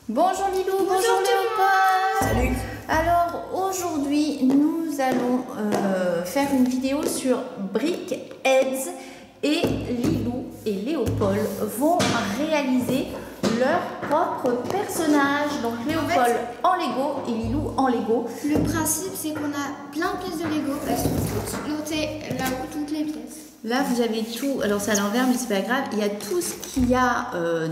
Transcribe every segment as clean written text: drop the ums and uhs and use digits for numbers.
Bonjour Lilou, bonjour Léopold. Salut. Alors aujourd'hui nous allons faire une vidéo sur Brickheads et Lilou et Léopold vont réaliser leur propre personnage. Donc Léopold en Lego et Lilou en Lego. Le principe, c'est qu'on a plein de pièces de Lego. Elles sont toutes notées là-haut, toutes les pièces. Là, vous avez tout. Alors, c'est à l'envers, mais c'est pas grave. Il y a tout ce qu'il y a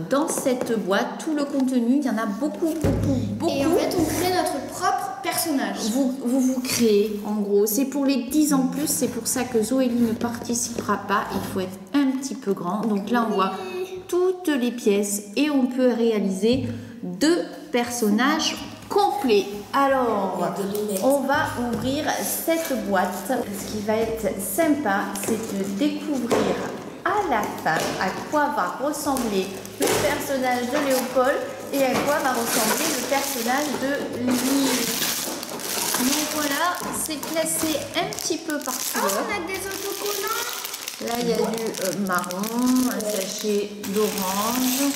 dans cette boîte, tout le contenu. Il y en a beaucoup. Et en fait, on crée notre propre personnage. Vous créez, en gros. C'est pour les 10 ans plus. C'est pour ça que Zoélie ne participera pas. Il faut être un petit peu grand. Donc là, on voit toutes les pièces et on peut réaliser 2 personnages complets. Alors, on va ouvrir cette boîte. Ce qui va être sympa, c'est de découvrir à la fin à quoi va ressembler le personnage de Léopold et à quoi va ressembler le personnage de Lilou. Donc voilà, c'est classé un petit peu par couleur. Oh, on a des autocollants. Là, il y a du marron, un sachet d'orange.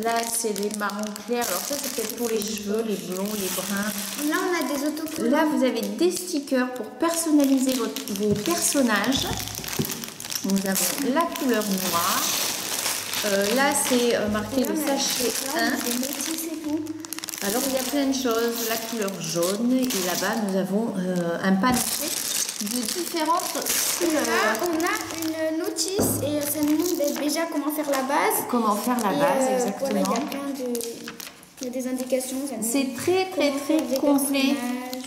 Là, c'est les marrons clairs. Alors ça, c'est peut-être pour les cheveux, les blonds, les bruns. Là, on a des autocollants. Là, vous avez des stickers pour personnaliser vos personnages. Nous avons la couleur noire. Là, c'est marqué le sachet 1. Alors, il y a plein de choses. La couleur jaune. Et là-bas, nous avons un panaché de différentes couleurs. Là, on a une notice et ça nous montre déjà comment faire la base. Comment faire la base, exactement. Voilà, il y a des indications. C'est très complet.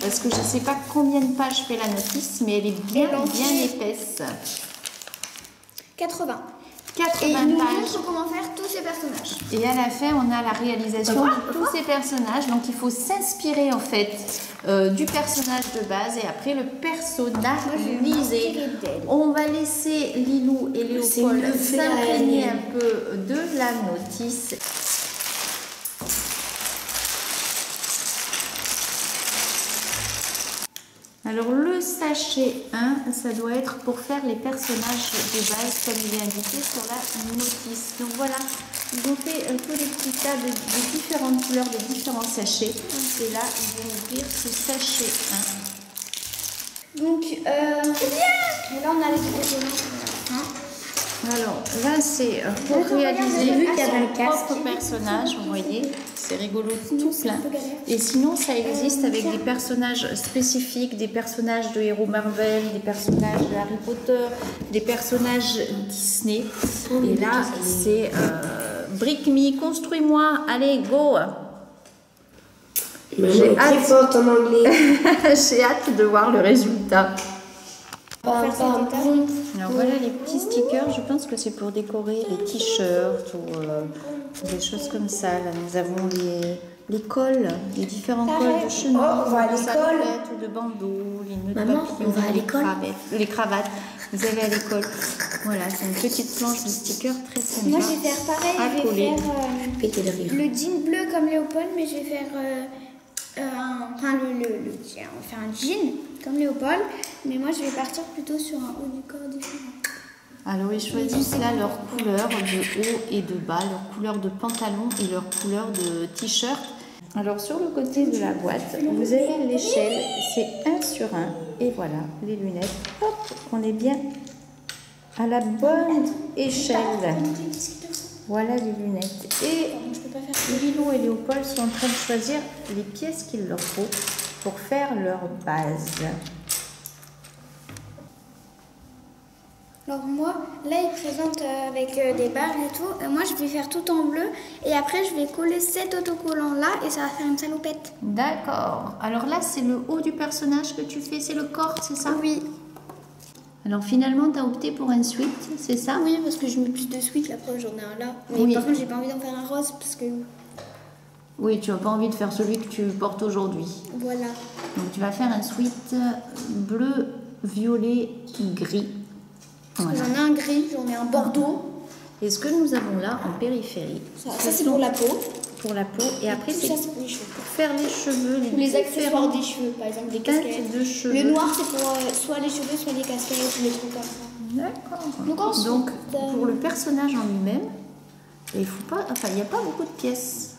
Parce que je ne sais pas combien de pages fait la notice, mais elle est bien épaisse. 80. 80 et il nous pages. montre comment faire tous ces personnages. Et à la fin, on a la réalisation de tous ces personnages. Donc, il faut s'inspirer en fait du personnage de base et après le personnaliser. On va laisser Lilou et Léopold s'imprégner un peu de la notice. Alors le sachet 1, ça doit être pour faire les personnages de base comme il est indiqué sur la notice. Donc voilà, ils ont fait un peu des petits tas de différentes couleurs, de différents sachets. Et là, ils vont ouvrir ce sachet 1. Donc, là on a les autocollants. Alors là, c'est pour réaliser son propre personnage, vous voyez, c'est rigolo, tout plein. Et sinon, ça existe avec des personnages spécifiques, des personnages de héros Marvel, des personnages de Harry Potter, des personnages Disney. Et là, c'est Brick Me, construis-moi, allez, go! J'ai hâte en anglais. J'ai hâte de voir le résultat. Alors voilà les petits stickers, je pense que c'est pour décorer les t-shirts ou des choses comme ça. Là nous avons les cols, les différents cols de chemise, de salopettes ou de bandeaux, les nœuds de papillons, les cravates. Vous allez à l'école. Voilà, c'est une petite planche de stickers très sympa. Moi je vais faire pareil, je vais faire le jean bleu comme Léopold, mais je vais faire on va faire un jean comme Léopold, mais moi je vais partir plutôt sur un haut du corps différent. Alors ils choisissent là leur couleur de haut et de bas, leur couleur de pantalon et leur couleur de t-shirt. Alors sur le côté de la boîte, vous avez l'échelle, c'est 1 sur 1 et voilà les lunettes. Hop, on est bien à la bonne échelle. Voilà les lunettes. Et Lilou et Léopold sont en train de choisir les pièces qu'il leur faut pour faire leur base. Alors moi, là ils présentent avec des barres et tout. Moi je vais faire tout en bleu et après je vais coller cet autocollant là et ça va faire une salopette. D'accord. Alors là c'est le haut du personnage que tu fais, c'est le corps, c'est ça? Oui. Alors finalement, tu as opté pour un sweat, c'est ça? Oui, parce que je mets plus de sweat, la preuve, j'en ai un là. Mais oui. Par contre, j'ai pas envie d'en faire un rose parce que... Oui, tu n'as pas envie de faire celui que tu portes aujourd'hui. Voilà. Donc tu vas faire un sweat bleu, violet, gris. Voilà. J'en ai un gris, j'en ai un bordeaux. Et ce que nous avons là en périphérie. Ça c'est pour la peau. Pour la peau. Et après, c'est pour les cheveux. faire les cheveux. Les accessoires des cheveux, par exemple, des casquettes. De cheveux. Le noir, c'est pour soit les cheveux, soit les casquettes, ou les trucs comme ça. D'accord. Donc, pour le personnage en lui-même, il faut pas, enfin, il n'y a pas beaucoup de pièces.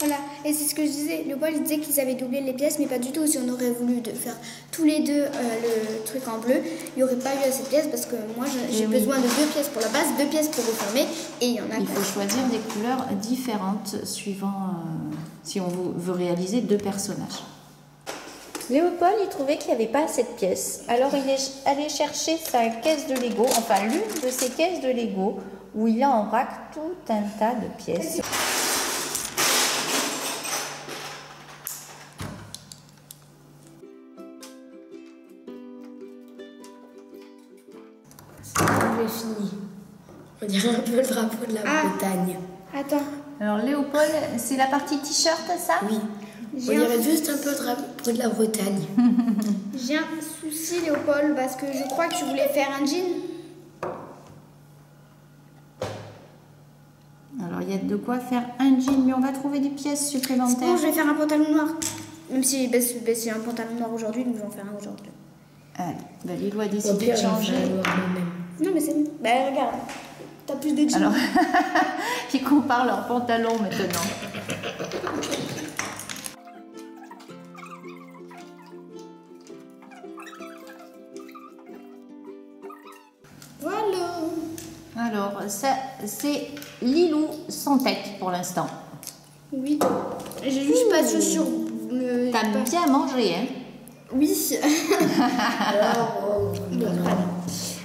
Voilà, et c'est ce que je disais. Léopold il disait qu'ils avaient doublé les pièces, mais pas du tout. Si on aurait voulu faire tous les deux le truc en bleu, il n'y aurait pas eu assez de pièces parce que moi j'ai besoin de 2 pièces pour la base, 2 pièces pour refermer, et il y en a. Il faut choisir des couleurs différentes suivant si on veut réaliser 2 personnages. Léopold, il trouvait qu'il n'y avait pas assez de pièces. Alors il est allé chercher sa caisse de Lego, enfin l'une de ses caisses de Lego, où il a en vrac tout un tas de pièces. J'ai fini. On dirait un peu le drapeau de la Bretagne. Attends. Alors Léopold, c'est la partie t-shirt, ça? Oui. On dirait juste un peu le drapeau de la Bretagne. J'ai un souci, Léopold, parce que je crois que tu voulais faire un jean. Alors il y a de quoi faire un jean, mais on va trouver des pièces supplémentaires. Bon, je vais faire un pantalon noir. Même si c'est un pantalon noir aujourd'hui, donc je vais en faire un aujourd'hui. Allez, Lilou a décidé de changer. Non, mais c'est bon. Bah, regarde, t'as plus de jeans. Alors, ils comparent leurs pantalons maintenant. Voilà. Alors, ça, c'est Lilou sans tête pour l'instant. Oui. J'ai juste pas de chaussures. T'as bien mangé, hein? Oui. Bon, voilà.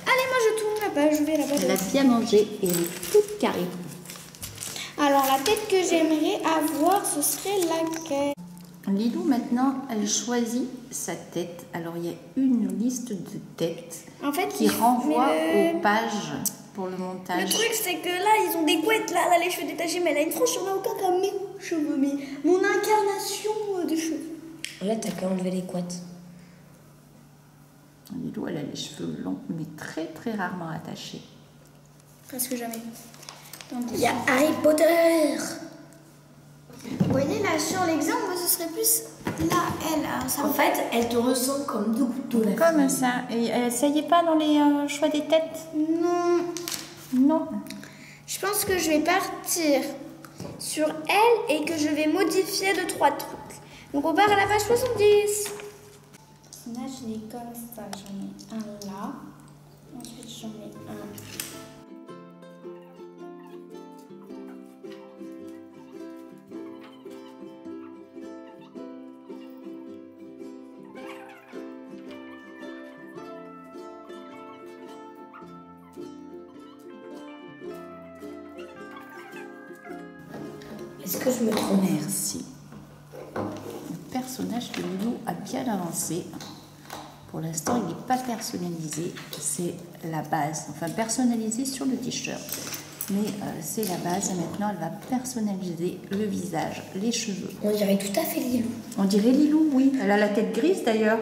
Allez, moi je tourne la page, je vais la page. Elle a bien mangé et elle est toute carrée. Alors, la tête que j'aimerais avoir, ce serait laquelle? Lilou, maintenant, elle choisit sa tête. Alors, il y a une liste de têtes En fait, qui renvoie aux pages pour le montage. Le truc, c'est que là, ils ont des couettes, là, les cheveux détachés, mais elle a une frange sur le haut comme mes cheveux, mais mon incarnation de cheveux. Là, t'as qu'à enlever les couettes. Lilou, elle a les cheveux longs, mais très très rarement attachés. Presque jamais. Il y a Harry Potter. Vous voyez, là, sur l'exemple, moi, ce serait plus là, elle. Hein, ça En fait, elle te ressemble comme 2 gouttes d'eau. Comme ça. Et ça y est pas dans les choix des têtes? Non. Non. Je pense que je vais partir sur elle et que je vais modifier 2-3 trucs. Donc, on part à la page 70. Là, je l'ai comme ça. J'en ai un là. Ensuite, j'en ai un. Est-ce que je me trompe? Merci. Le personnage de Lilou a bien avancé. Pour l'instant, il n'est pas personnalisé. C'est la base. Enfin, personnalisé sur le t-shirt. Mais c'est la base. Et maintenant, elle va personnaliser le visage, les cheveux. On dirait tout à fait Lilou. On dirait Lilou, oui. Elle a la tête grise d'ailleurs.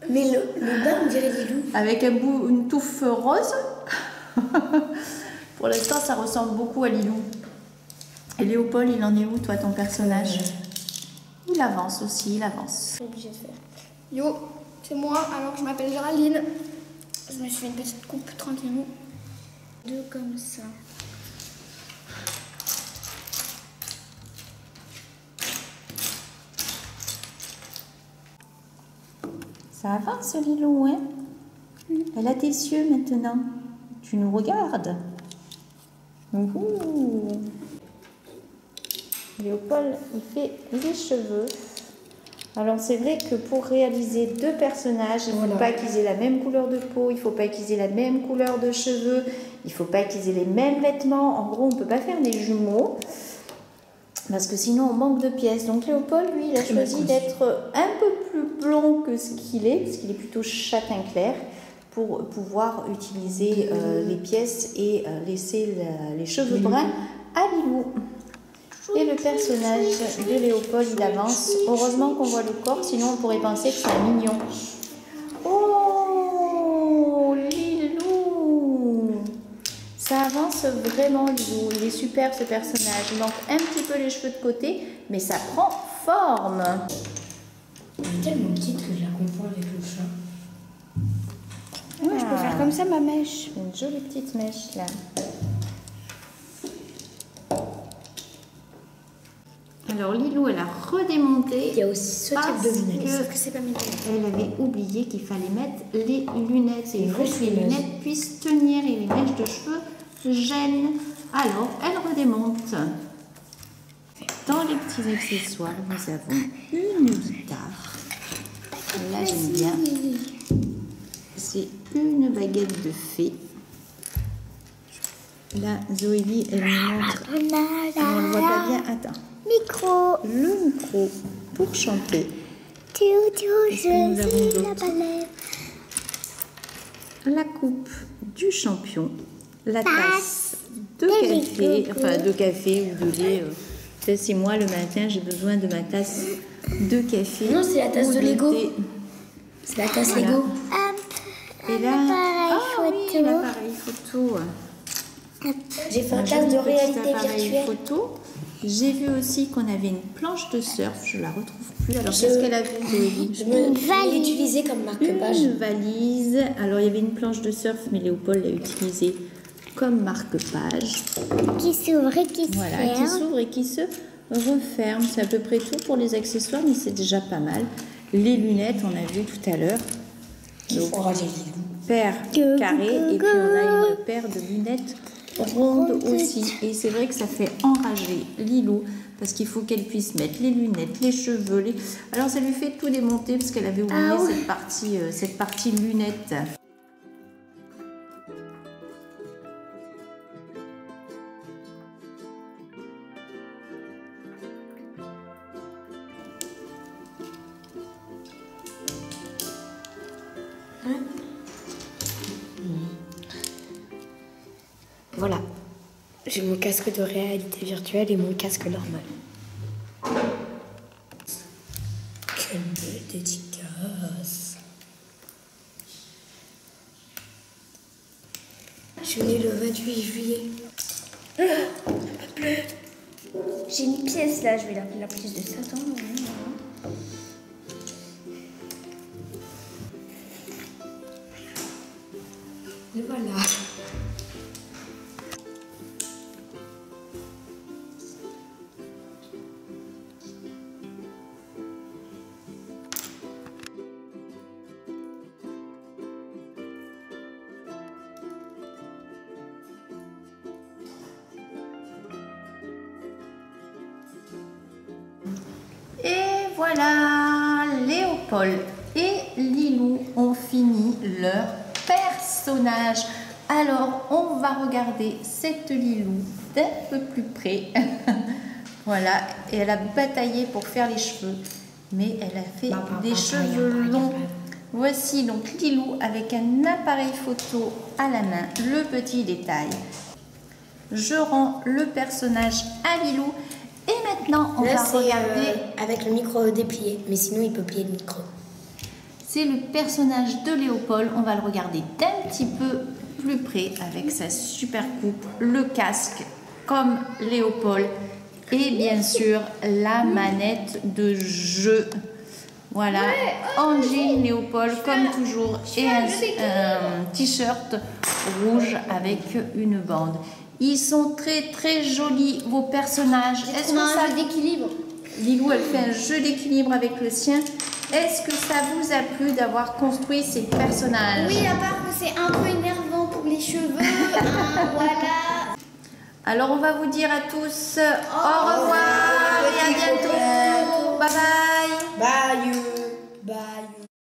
Mais le bas, on dirait Lilou. Avec une touffe rose. Pour l'instant, ça ressemble beaucoup à Lilou. Et Léopold, il en est où, toi, ton personnage? Il avance aussi, il avance. Je suis obligée de faire. Yo, c'est moi, alors que je m'appelle Géraldine. Je me suis fait une petite coupe tranquillement. 2 comme ça. Ça avance, Lilou, hein? Elle a tes yeux maintenant. Tu nous regardes. Ouhou. Léopold, il fait les cheveux. Alors, c'est vrai que pour réaliser 2 personnages, il ne faut pas qu'ils aient la même couleur de peau, il ne faut pas qu'ils aient la même couleur de cheveux, il ne faut pas qu'ils aient les mêmes vêtements. En gros, on ne peut pas faire des jumeaux parce que sinon, on manque de pièces. Donc, Léopold, lui, il a choisi d'être un peu plus blond que ce qu'il est, parce qu'il est plutôt châtain clair, pour pouvoir utiliser les pièces et laisser les cheveux bruns à Lilou. Et le personnage de Léopold, il avance. Heureusement qu'on voit le corps, sinon on pourrait penser que c'est un mignon. Oh, Lilou! Ça avance vraiment, Lilou. Il est super, ce personnage. Il manque un petit peu les cheveux de côté, mais ça prend forme. Elle est tellement petite que je la confonds avec le chat. Ouais, je peux faire comme ça ma mèche. Une jolie petite mèche, là. Alors Lilou, elle a redémonté. Il y a aussi ce type de lunettes. Sauf que c'est pas mes lunettes. Elle avait oublié qu'il fallait mettre les lunettes. Et il faut que les lunettes puissent tenir et les mèches de cheveux gênent. Alors, elle redémonte. Dans les petits accessoires, nous avons une guitare. Là, j'aime bien. C'est une baguette de fée. Là, Zoélie, elle nous montre. On ne le voit pas bien. Attends. Micro. Le micro pour chanter. Je nous avons suis la d'autres? balai. La coupe du champion. La tasse de café. Enfin, de café ou de lait. Ça, c'est moi le matin, j'ai besoin de ma tasse de café. Non, c'est la tasse ou de Lego. thé. C'est la tasse Voilà. Lego. Et là, oui, l'appareil photo. J'ai fait un J'ai tasse mis de le petit réalité appareil virtuelle. photo. J'ai vu aussi qu'on avait une planche de surf. Je la retrouve plus. Alors, qu'est-ce qu'elle a vu, Zoélie? Je l'ai utilisée comme marque-page. Une valise. Alors, il y avait une planche de surf, mais Léopold l'a utilisée comme marque-page. Qui s'ouvre et qui se Voilà, ferme. qui s'ouvre et qui se referme. C'est à peu près tout pour les accessoires, mais c'est déjà pas mal. Les lunettes, on a vu tout à l'heure. Il faut ranger Lilou. Paire carrée, et puis on a une paire de lunettes rondes aussi. Et c'est vrai que ça fait enrager Lilou, parce qu'il faut qu'elle puisse mettre les lunettes, les cheveux. Alors ça lui fait tout démonter, parce qu'elle avait oublié cette partie lunettes. Voilà. J'ai mon casque de réalité virtuelle et mon casque normal. Quelle belle dédicace. Je suis née le 28 juillet. J'ai une pièce là, je vais l'appeler la pièce de Satan. Et voilà. Et voilà, Léopold et Lilou ont fini leur personnage. Alors, on va regarder cette Lilou d'un peu plus près. Voilà, et elle a bataillé pour faire les cheveux, mais elle a fait des cheveux longs. Voici donc Lilou avec un appareil photo à la main, le petit détail. Je rends le personnage à Lilou. Et maintenant, on va regarder... avec le micro déplié, mais sinon il peut plier le micro. C'est le personnage de Léopold. On va le regarder d'un petit peu plus près avec sa super coupe, le casque comme Léopold et bien sûr la manette de jeu. Voilà, en jean Léopold comme toujours et un t-shirt rouge avec une bande. Ils sont très très jolis vos personnages. Est-ce que ça d'équilibre? Lilou, elle fait un jeu d'équilibre avec le sien. Est-ce que ça vous a plu d'avoir construit ces personnages? Oui, à part que c'est un peu énervant pour les cheveux. Voilà. Alors on va vous dire à tous au revoir et à bientôt. Bye bye. Bye.